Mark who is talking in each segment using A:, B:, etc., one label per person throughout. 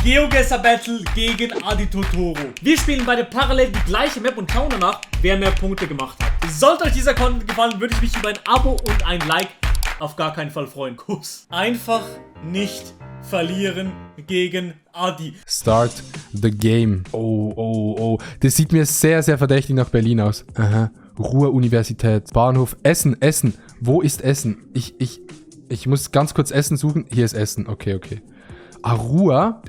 A: GeoGuessr Battle gegen Adi Totoro. Wir spielen beide parallel die gleiche Map und schauen danach, wer mehr Punkte gemacht hat. Sollte euch dieser Content gefallen, würde ich mich über ein Abo und ein Like auf gar keinen Fall freuen. Kuss. Einfach nicht verlieren gegen Adi.
B: Start the game. Oh. Das sieht mir sehr, sehr verdächtig nach Berlin aus. Aha. Ruhr-Universität. Bahnhof. Essen. Wo ist Essen? Ich muss ganz kurz Essen suchen. Hier ist Essen. Okay. Ruhr.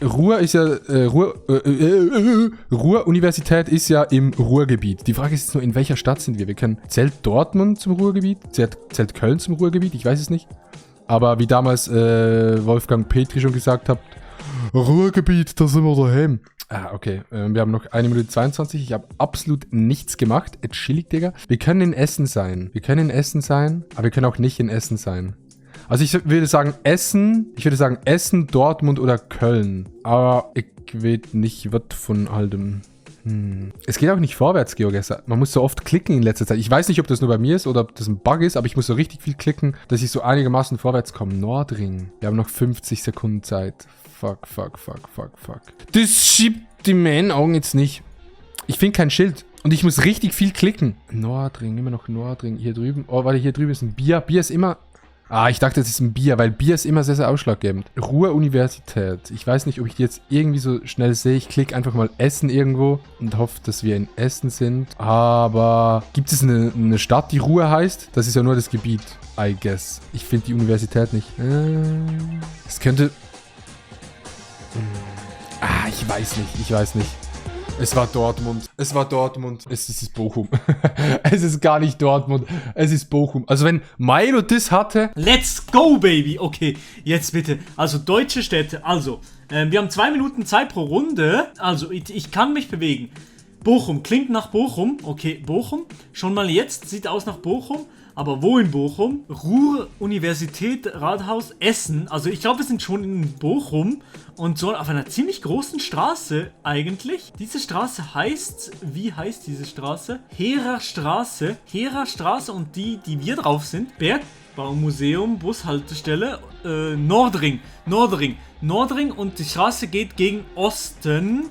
B: Ruhr ist ja... Ruhr-Universität ist ja im Ruhrgebiet. Die Frage ist jetzt nur, in welcher Stadt sind wir? Zählt Dortmund zum Ruhrgebiet? Zählt Köln zum Ruhrgebiet? Ich weiß es nicht. Aber wie damals Wolfgang Petri schon gesagt hat, Ruhrgebiet, da sind wir daheim. Okay. Wir haben noch 1 Minute 22. Ich habe absolut nichts gemacht. Chillig, Digga. Wir können in Essen sein. Aber wir können auch nicht in Essen sein. Also ich würde sagen Essen, Dortmund oder Köln. Aber ich weiß nicht, was von allem. Es geht auch nicht vorwärts, GeoGuessr. Man muss so oft klicken in letzter Zeit. Ich weiß nicht, ob das nur bei mir ist oder ob das ein Bug ist, aber ich muss so richtig viel klicken, dass ich so einigermaßen vorwärts komme. Nordring. Wir haben noch 50 Sekunden Zeit. Fuck. Das schiebt in meinen Augen jetzt nicht. Ich finde kein Schild. Und ich muss richtig viel klicken. Nordring, immer noch Nordring. Hier drüben. Oh, warte, hier drüben ist ein Bier. Bier ist immer... ich dachte, das ist ein Bier, weil Bier ist immer sehr, sehr ausschlaggebend. Ruhr-Universität. Ich weiß nicht, ob ich die jetzt irgendwie so schnell sehe. Ich klicke einfach mal Essen irgendwo und hoffe, dass wir in Essen sind. Aber gibt es eine Stadt, die Ruhr heißt? Das ist ja nur das Gebiet, I guess. Ich finde die Universität nicht. Es könnte... ich weiß nicht. Es war Dortmund. Es ist Bochum. Es ist gar nicht Dortmund. Es ist Bochum. Also wenn Milo das hatte...
A: Let's go, baby. Okay, jetzt bitte. Also deutsche Städte. Also, wir haben 2 Minuten Zeit pro Runde. Also, ich kann mich bewegen. Bochum. Klingt nach Bochum. Okay, Bochum. Schon mal jetzt. Sieht aus nach Bochum. Aber wo in Bochum? Ruhr-Universität, Rathaus, Essen. Also ich glaube, wir sind schon in Bochum. Und so auf einer ziemlich großen Straße eigentlich. Diese Straße heißt... Wie heißt diese Straße? Hera-Straße. Hera-Straße und die wir drauf sind. Bergbaumuseum, Bushaltestelle. Nordring und die Straße geht gegen Osten.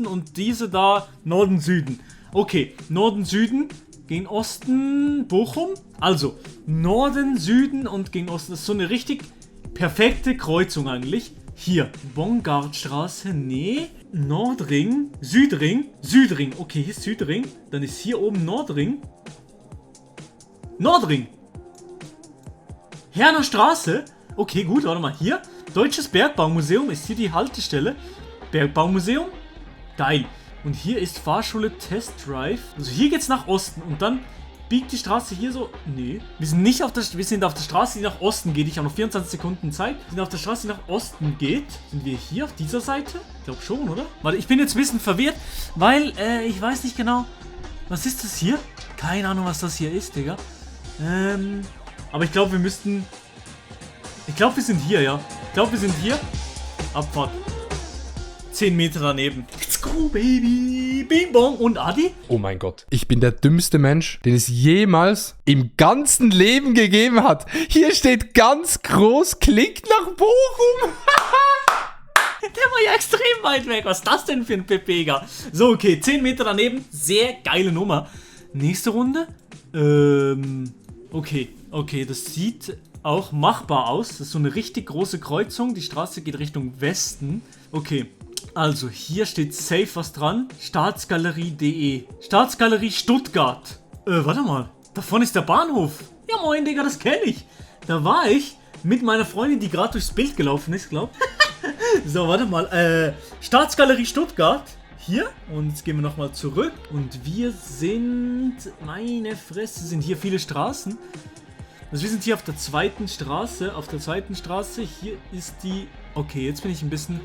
A: Und diese da Norden, Süden. Okay, Norden, Süden. Gegen Osten, Bochum. Also, Norden, Süden und gegen Osten. Das ist so eine richtig perfekte Kreuzung eigentlich. Hier, Bongardstraße, nee. Nordring, Südring. Okay, hier ist Südring. Dann ist hier oben Nordring. Herner Straße. Okay, gut, warte mal. Hier, Deutsches Bergbaumuseum ist hier die Haltestelle. Bergbaumuseum. Geil. Und hier ist Fahrschule Test Drive. Also hier geht's nach Osten und dann biegt die Straße hier so... Nee, wir sind auf der Straße, die nach Osten geht. Ich habe noch 24 Sekunden Zeit. Wir sind auf der Straße, die nach Osten geht. Sind wir hier auf dieser Seite? Ich glaube schon, oder? Warte, ich bin jetzt ein bisschen verwirrt, weil ich weiß nicht genau... Was ist das hier? Keine Ahnung, was das hier ist, Digga. Aber ich glaube, wir müssten... Ich glaube, wir sind hier, ja. Abfahrt. 10 Meter daneben. Let's go, baby. Bing bong. Und Adi?
B: Oh mein Gott. Ich bin der dümmste Mensch, den es jemals im ganzen Leben gegeben hat. Hier steht ganz groß, klingt nach Bochum.
A: Der war ja extrem weit weg. Was ist das denn für ein Pepega? So, okay. 10 Meter daneben. Sehr geile Nummer. Nächste Runde. Okay. Das sieht auch machbar aus. Das ist so eine richtig große Kreuzung. Die Straße geht Richtung Westen. Okay. Also, hier steht safe was dran. Staatsgalerie.de. Staatsgalerie Stuttgart. Warte mal. Da vorne ist der Bahnhof. Ja, moin, Digga, das kenne ich. Da war ich mit meiner Freundin, die gerade durchs Bild gelaufen ist, glaub. So, warte mal. Staatsgalerie Stuttgart. Hier. Und jetzt gehen wir nochmal zurück. Und wir sind... Meine Fresse, sind hier viele Straßen. Also wir sind hier auf der zweiten Straße. Hier ist die... Okay, jetzt bin ich ein bisschen...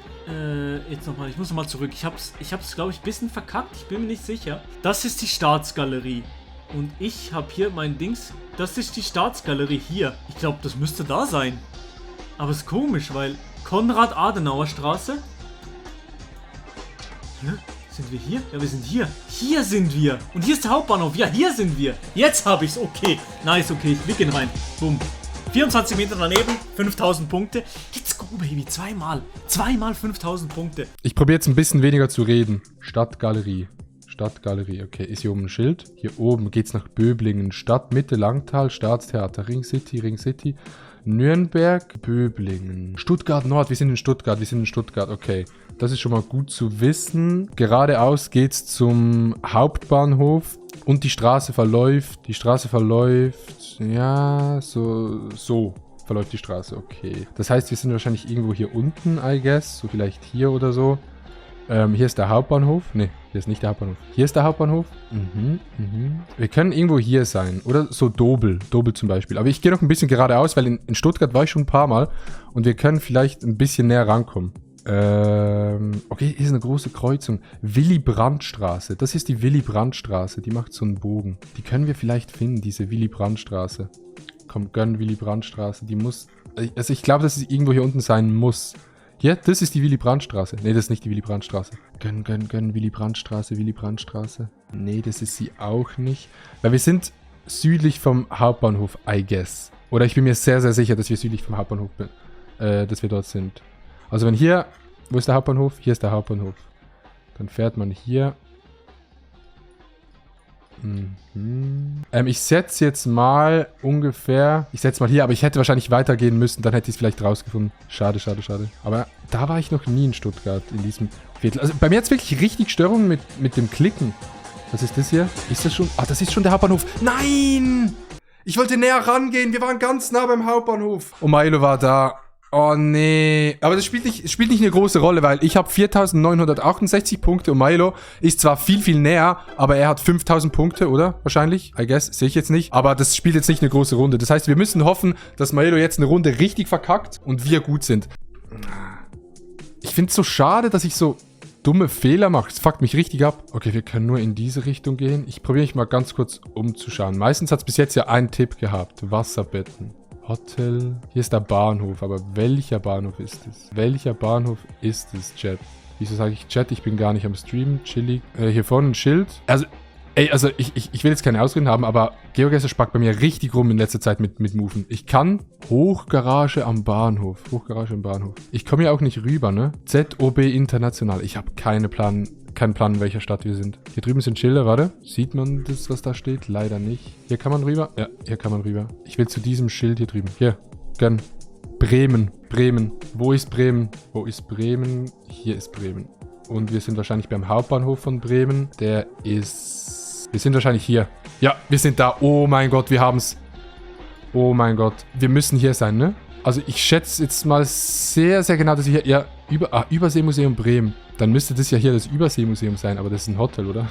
A: jetzt nochmal. Ich muss nochmal zurück. Ich hab's glaube ich, ein bisschen verkackt. Ich bin mir nicht sicher. Das ist die Staatsgalerie. Und ich habe hier mein Dings... Das ist die Staatsgalerie hier. Ich glaube, das müsste da sein. Aber ist komisch, weil... Konrad-Adenauer-Straße. Hä? Sind wir hier? Ja, wir sind hier. Hier sind wir. Und hier ist der Hauptbahnhof. Ja, hier sind wir. Jetzt habe ich's. Okay. Nice, okay. Ich leg ihn rein. Bumm. 24 Meter daneben. 5000 Punkte. Let's go. Oh, Baby, zweimal. Zweimal 5000 Punkte.
B: Ich probiere jetzt ein bisschen weniger zu reden. Stadtgalerie. Stadtgalerie, okay. Ist hier oben ein Schild? Hier oben geht's nach Böblingen. Stadtmitte, Langtal, Staatstheater, Ring City. Nürnberg, Böblingen. Stuttgart Nord, wir sind in Stuttgart, okay. Das ist schon mal gut zu wissen. Geradeaus geht's zum Hauptbahnhof und die Straße verläuft, ja, so verläuft die Straße, okay. Das heißt, wir sind wahrscheinlich irgendwo hier unten, I guess, so vielleicht hier oder so. Hier ist der Hauptbahnhof. Ne, hier ist nicht der Hauptbahnhof. Hier ist der Hauptbahnhof. Wir können irgendwo hier sein. Oder so Dobel zum Beispiel. Aber ich gehe noch ein bisschen geradeaus, weil in Stuttgart war ich schon ein paar Mal. Und wir können vielleicht ein bisschen näher rankommen. Okay, hier ist eine große Kreuzung. Willy-Brandt-Straße. Das ist die Willy-Brandt-Straße. Die macht so einen Bogen. Die können wir vielleicht finden, diese Willy-Brandt-Straße. Komm, gönn Willy-Brandt-Straße. Die muss... Also ich glaube, dass sie irgendwo hier unten sein muss. Hier, das ist die Willy-Brandt-Straße. Ne, das ist nicht die Willy-Brandt-Straße. Gönn, Willy-Brandt-Straße. Ne, das ist sie auch nicht. Weil wir sind südlich vom Hauptbahnhof, I guess. Oder ich bin mir sehr, sehr sicher, dass wir südlich vom Hauptbahnhof dass wir dort sind. Also wenn hier... Wo ist der Hauptbahnhof? Hier ist der Hauptbahnhof. Dann fährt man hier... ich setze jetzt mal ungefähr... Ich setze mal hier, aber ich hätte wahrscheinlich weitergehen müssen. Dann hätte ich es vielleicht rausgefunden. Schade. Aber da war ich noch nie in Stuttgart, in diesem Viertel. Also bei mir hat es wirklich richtig Störungen mit dem Klicken. Was ist das hier? Ist das schon... Ah, das ist schon der Hauptbahnhof. Nein! Ich wollte näher rangehen. Wir waren ganz nah beim Hauptbahnhof. Und Milo war da. Oh nee. Aber das spielt nicht eine große Rolle, weil ich habe 4968 Punkte und Milo ist zwar viel, viel näher, aber er hat 5000 Punkte, oder? Wahrscheinlich. I guess. Sehe ich jetzt nicht. Aber das spielt jetzt nicht eine große Runde. Das heißt, wir müssen hoffen, dass Milo jetzt eine Runde richtig verkackt und wir gut sind. Ich finde es so schade, dass ich so dumme Fehler mache. Es fuckt mich richtig ab. Okay, wir können nur in diese Richtung gehen. Ich probiere mich mal ganz kurz umzuschauen. Meistens hat es bis jetzt ja einen Tipp gehabt. Wasserbetten. Hotel. Hier ist der Bahnhof, aber welcher Bahnhof ist es? Chat? Wieso sage ich Chat? Ich bin gar nicht am Stream. Chillig. Hier vorne ein Schild. Also ich will jetzt keine Ausreden haben, aber GeoGuessr spackt bei mir richtig rum in letzter Zeit mit Moven. Ich kann Hochgarage am Bahnhof. Ich komme ja auch nicht rüber, ne? ZOB International. Ich habe keinen Plan, in welcher Stadt wir sind. Hier drüben sind Schilder, warte. Sieht man das, was da steht? Leider nicht. Hier kann man rüber? Ja, hier kann man rüber. Ich will zu diesem Schild hier drüben. Hier, gönn. Bremen. Wo ist Bremen? Hier ist Bremen. Und wir sind wahrscheinlich beim Hauptbahnhof von Bremen. Wir sind wahrscheinlich hier. Ja, wir sind da. Oh mein Gott, wir haben's. Oh mein Gott. Wir müssen hier sein, ne? Also ich schätze jetzt mal sehr, sehr genau, dass wir hier... Ja, Überseemuseum Bremen. Dann müsste das ja hier das Überseemuseum sein, aber das ist ein Hotel, oder?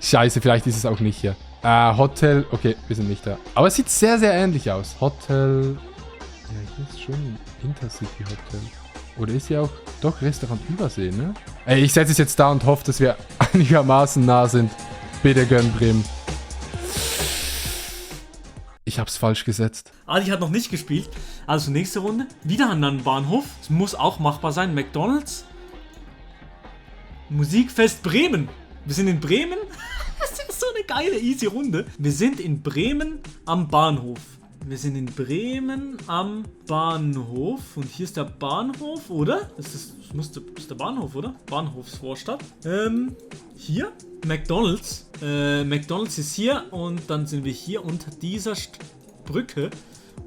B: Scheiße, vielleicht ist es auch nicht hier. Hotel... Okay, wir sind nicht da. Aber es sieht sehr, sehr ähnlich aus. Hotel... Ja, hier ist schon ein Intercity Hotel. Oder ist hier auch... Doch, Restaurant Übersee, ne? Ey, ich setze es jetzt da und hoffe, dass wir einigermaßen nah sind. Bitte gönn Bremen. Ich hab's falsch gesetzt.
A: Ali hat noch nicht gespielt. Also nächste Runde. Wieder an einem Bahnhof. Es muss auch machbar sein. McDonald's. Musikfest Bremen. Wir sind in Bremen. Das ist so eine geile, easy Runde. Wir sind in Bremen am Bahnhof. Und hier ist der Bahnhof, oder? Das ist der Bahnhof, oder? Bahnhofsvorstadt. Hier, McDonald's. McDonald's ist hier und dann sind wir hier unter dieser Brücke,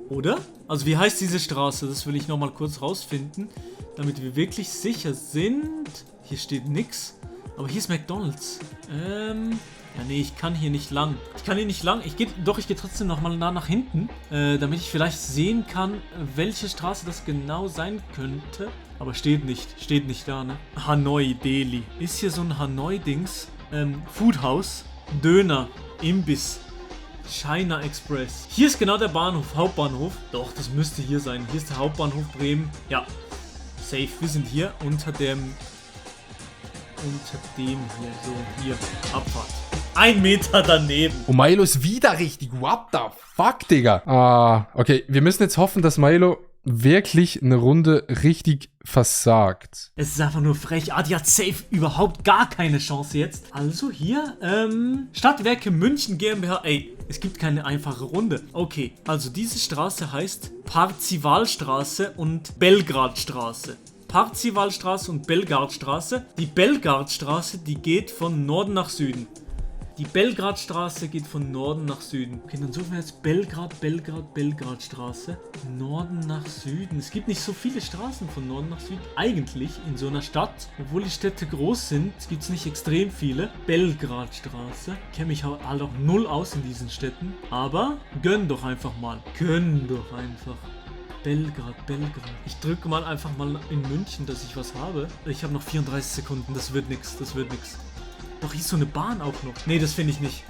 A: oder? Also wie heißt diese Straße? Das will ich nochmal kurz rausfinden, damit wir wirklich sicher sind. Hier steht nix, aber hier ist McDonald's. Ja, nee, ich kann hier nicht lang. Ich gehe trotzdem nochmal nach hinten, damit ich vielleicht sehen kann, welche Straße das genau sein könnte. Aber steht nicht da, ne? Hanoi, Delhi. Ist hier so ein Hanoi-Dings? Foodhouse, Döner, Imbiss, China Express. Hier ist genau der Bahnhof, Hauptbahnhof. Doch, das müsste hier sein. Hier ist der Hauptbahnhof Bremen. Ja, safe. Wir sind hier unter dem hier, so, hier, Abfahrt. 1 Meter daneben.
B: Oh, Milo ist wieder richtig. What the fuck, Digga? Okay, wir müssen jetzt hoffen, dass Milo wirklich eine Runde richtig versagt.
A: Es ist einfach nur frech. Adi hat safe überhaupt gar keine Chance jetzt. Also hier, Stadtwerke München GmbH. Ey, es gibt keine einfache Runde. Okay, also diese Straße heißt Parzivalstraße und Belgradstraße. Parzivalstraße und Belgradstraße. Die Belgradstraße, die geht von Norden nach Süden. Die Belgradstraße geht von Norden nach Süden. Okay, dann suchen wir jetzt Belgradstraße. Norden nach Süden. Es gibt nicht so viele Straßen von Norden nach Süden. Eigentlich in so einer Stadt, obwohl die Städte groß sind, gibt es nicht extrem viele. Belgradstraße. Ich kenne mich halt auch null aus in diesen Städten. Aber gönn doch einfach mal. Gönn doch einfach. Belgrad. Ich drücke mal einfach mal in München, dass ich was habe. Ich habe noch 34 Sekunden. Das wird nix. Doch, hier ist so eine Bahn auch noch. Nee, das finde ich nicht.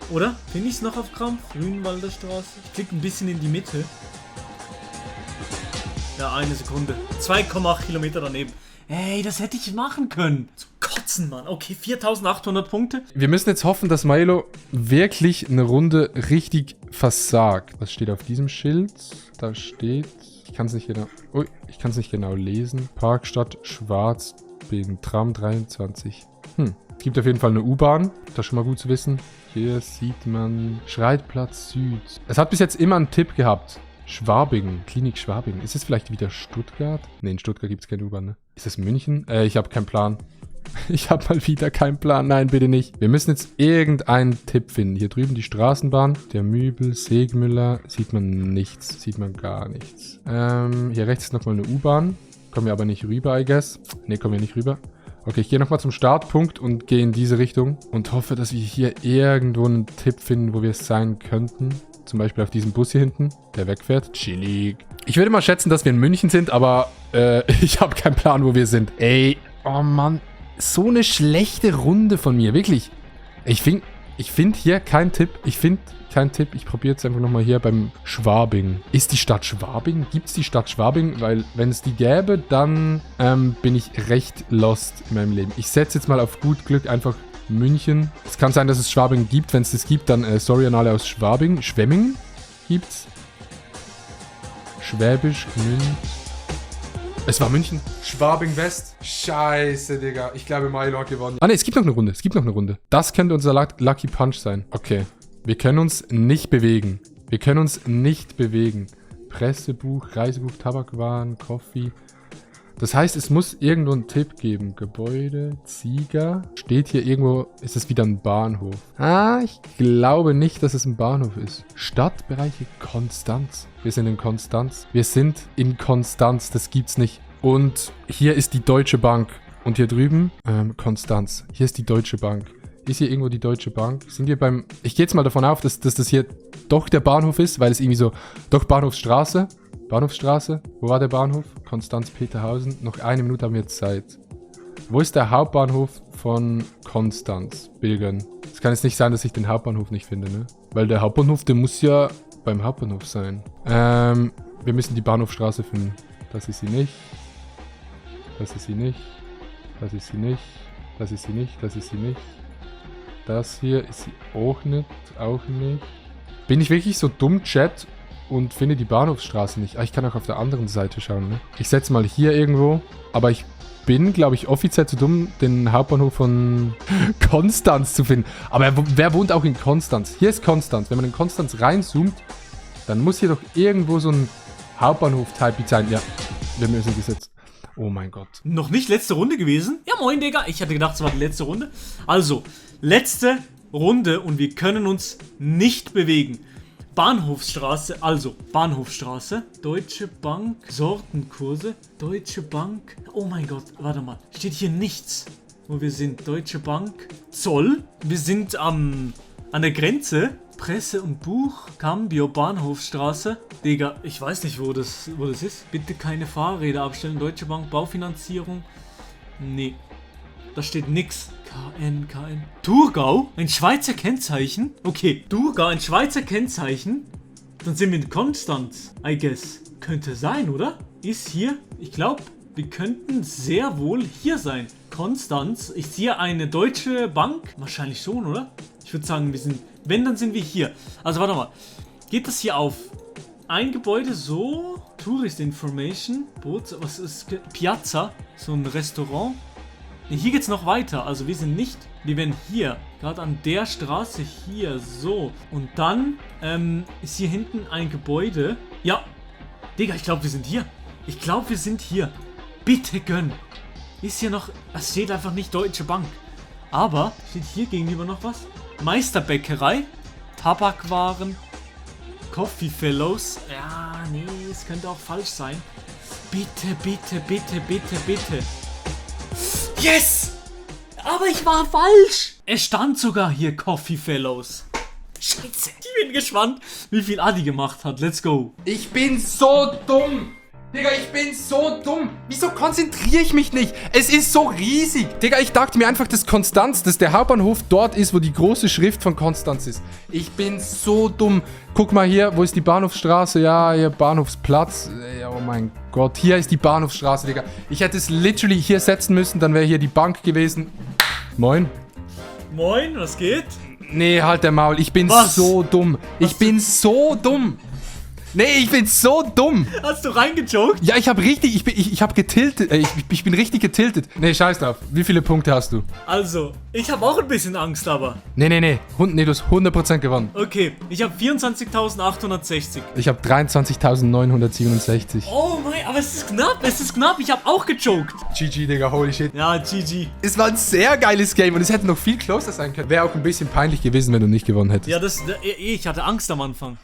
A: Oder? Finde ich es noch auf Krampf? Grünwalder Straße. Ich klicke ein bisschen in die Mitte. Ja, 1 Sekunde. 2,8 Kilometer daneben. Ey, das hätte ich machen können. Zu kotzen, Mann. Okay, 4800 Punkte.
B: Wir müssen jetzt hoffen, dass Milo wirklich eine Runde richtig versagt. Was steht auf diesem Schild? Da steht... Ich kann es nicht genau... Ui, ich kann es nicht genau lesen. Parkstadt Schwarzbing. Tram 23. Es gibt auf jeden Fall eine U-Bahn. Das ist schon mal gut zu wissen. Hier sieht man Schreitplatz Süd. Es hat bis jetzt immer einen Tipp gehabt. Schwabing. Klinik Schwabing. Ist es vielleicht wieder Stuttgart? Ne, in Stuttgart gibt es keine U-Bahn, ne? Ist es München? Ich habe keinen Plan. Ich habe mal wieder keinen Plan. Nein, bitte nicht. Wir müssen jetzt irgendeinen Tipp finden. Hier drüben die Straßenbahn. Der Mübel, Segmüller. Sieht man nichts. Sieht man gar nichts. Hier rechts ist nochmal eine U-Bahn. Kommen wir aber nicht rüber, I guess. Ne, kommen wir nicht rüber. Okay, ich gehe nochmal zum Startpunkt und gehe in diese Richtung und hoffe, dass wir hier irgendwo einen Tipp finden, wo wir es sein könnten. Zum Beispiel auf diesem Bus hier hinten, der wegfährt. Chillig. Ich würde mal schätzen, dass wir in München sind, aber ich habe keinen Plan, wo wir sind. Ey, oh Mann, so eine schlechte Runde von mir, wirklich. Ich finde hier keinen Tipp. Ich probiere jetzt einfach nochmal hier beim Schwabing. Ist die Stadt Schwabing? Gibt es die Stadt Schwabing? Weil, wenn es die gäbe, dann bin ich recht lost in meinem Leben. Ich setze jetzt mal auf gut Glück einfach München. Es kann sein, dass es Schwabing gibt. Wenn es das gibt, dann sorry an alle aus Schwabing. Schwemmingen gibt's. Schwäbisch, Gmünd. Es war München. Schwabing West. Scheiße, Digga. Ich glaube, Milo hat gewonnen. Ah, ne, es gibt noch eine Runde. Das könnte unser Lucky Punch sein. Okay. Wir können uns nicht bewegen. Pressebuch, Reisebuch, Tabakwaren, Coffee. Das heißt, es muss irgendwo einen Tipp geben. Gebäude, Zieger. Steht hier irgendwo, ist es wieder ein Bahnhof? Ich glaube nicht, dass es ein Bahnhof ist. Stadtbereiche Konstanz. Wir sind in Konstanz. Das gibt's nicht. Und hier ist die Deutsche Bank. Und hier drüben, Konstanz. Hier ist die Deutsche Bank. Ist hier irgendwo die Deutsche Bank? Sind wir beim... Ich gehe jetzt mal davon aus, dass das hier doch der Bahnhof ist, weil es irgendwie so... Doch, Bahnhofsstraße. Wo war der Bahnhof? Konstanz-Peterhausen. Noch 1 Minute haben wir jetzt Zeit. Wo ist der Hauptbahnhof von Konstanz? Bilgern. Es kann jetzt nicht sein, dass ich den Hauptbahnhof nicht finde, ne? Weil der Hauptbahnhof, der muss ja beim Hauptbahnhof sein. Wir müssen die Bahnhofstraße finden. Das ist sie nicht. Das ist sie nicht. Das hier ist sie auch nicht. Bin ich wirklich so dumm, Chat, und finde die Bahnhofsstraße nicht? Ich kann auch auf der anderen Seite schauen, ne? Ich setze mal hier irgendwo, aber ich bin, glaube ich, offiziell zu dumm, den Hauptbahnhof von Konstanz zu finden. Aber wer wohnt auch in Konstanz? Hier ist Konstanz. Wenn man in Konstanz reinzoomt, dann muss hier doch irgendwo so ein Hauptbahnhof-Type sein. Ja, wir müssen gesetzt. Oh mein Gott.
A: Noch nicht letzte Runde gewesen? Ja, moin, Digga. Ich hatte gedacht, es war die letzte Runde. Also, letzte Runde und wir können uns nicht bewegen. Bahnhofsstraße, Deutsche Bank, Sortenkurse, Deutsche Bank. Oh mein Gott, warte mal. Steht hier nichts, wo wir sind. Deutsche Bank, Zoll. Wir sind an der Grenze. Presse und Buch, Cambio, Bahnhofsstraße. Digga, ich weiß nicht, wo das ist. Bitte keine Fahrräder abstellen. Deutsche Bank, Baufinanzierung. Nee, da steht nix. KN. Thurgau, ein Schweizer Kennzeichen. Okay, Thurgau, ein Schweizer Kennzeichen. Dann sind wir in Konstanz, I guess. Könnte sein, oder? Ist hier, ich glaube, wir könnten sehr wohl hier sein. Konstanz, ich sehe eine deutsche Bank. Wahrscheinlich schon, oder? Ich würde sagen, wenn, dann sind wir hier. Also warte mal. Geht das hier auf? Ein Gebäude so? Tourist Information. Boot, was ist? Piazza. So ein Restaurant. Nee, hier geht's noch weiter. Also wir werden hier. Gerade an der Straße hier. So. Und dann ist hier hinten ein Gebäude. Ja. Digga, ich glaube, wir sind hier. Bitte gönn. Ist hier noch... Es steht einfach nicht Deutsche Bank. Aber steht hier gegenüber noch was? Meisterbäckerei. Tabakwaren. Coffee Fellows. Ja, nee, es könnte auch falsch sein. Bitte, bitte, bitte, bitte, bitte. Yes! Aber ich war falsch. Es stand sogar hier Coffee Fellows. Scheiße. Ich bin gespannt, wie viel Adi gemacht hat. Let's go.
B: Ich bin so dumm. Digga, ich bin so dumm. Wieso konzentriere ich mich nicht? Es ist so riesig. Digga, ich dachte mir einfach, dass Konstanz, dass der Hauptbahnhof dort ist, wo die große Schrift von Konstanz ist. Ich bin so dumm. Guck mal hier, wo ist die Bahnhofsstraße? Ja, hier Bahnhofsplatz. Ja, oh mein Gott, hier ist die Bahnhofsstraße, Digga. Ich hätte es literally hier setzen müssen, dann wäre hier die Bank gewesen. Moin.
A: Moin, was geht?
B: Nee, halt der Maul. Ich bin so dumm. Ich bin so dumm. Nee, ich bin so dumm.
A: Hast du reingejoked?
B: Ja, ich habe getiltet. Ich bin richtig getiltet. Nee, scheiß drauf. Wie viele Punkte hast du?
A: Also, ich habe auch ein bisschen Angst, aber.
B: Nee, du hast 100% gewonnen.
A: Okay, ich habe 24.860.
B: Ich habe 23.967.
A: Oh mein, aber es ist knapp. Ich habe auch gejoked.
B: GG, Digga, holy shit.
A: Ja, GG.
B: Es war ein sehr geiles Game und es hätte noch viel closer sein können. Wäre auch ein bisschen peinlich gewesen, wenn du nicht gewonnen hättest.
A: Ja, ich hatte Angst am Anfang.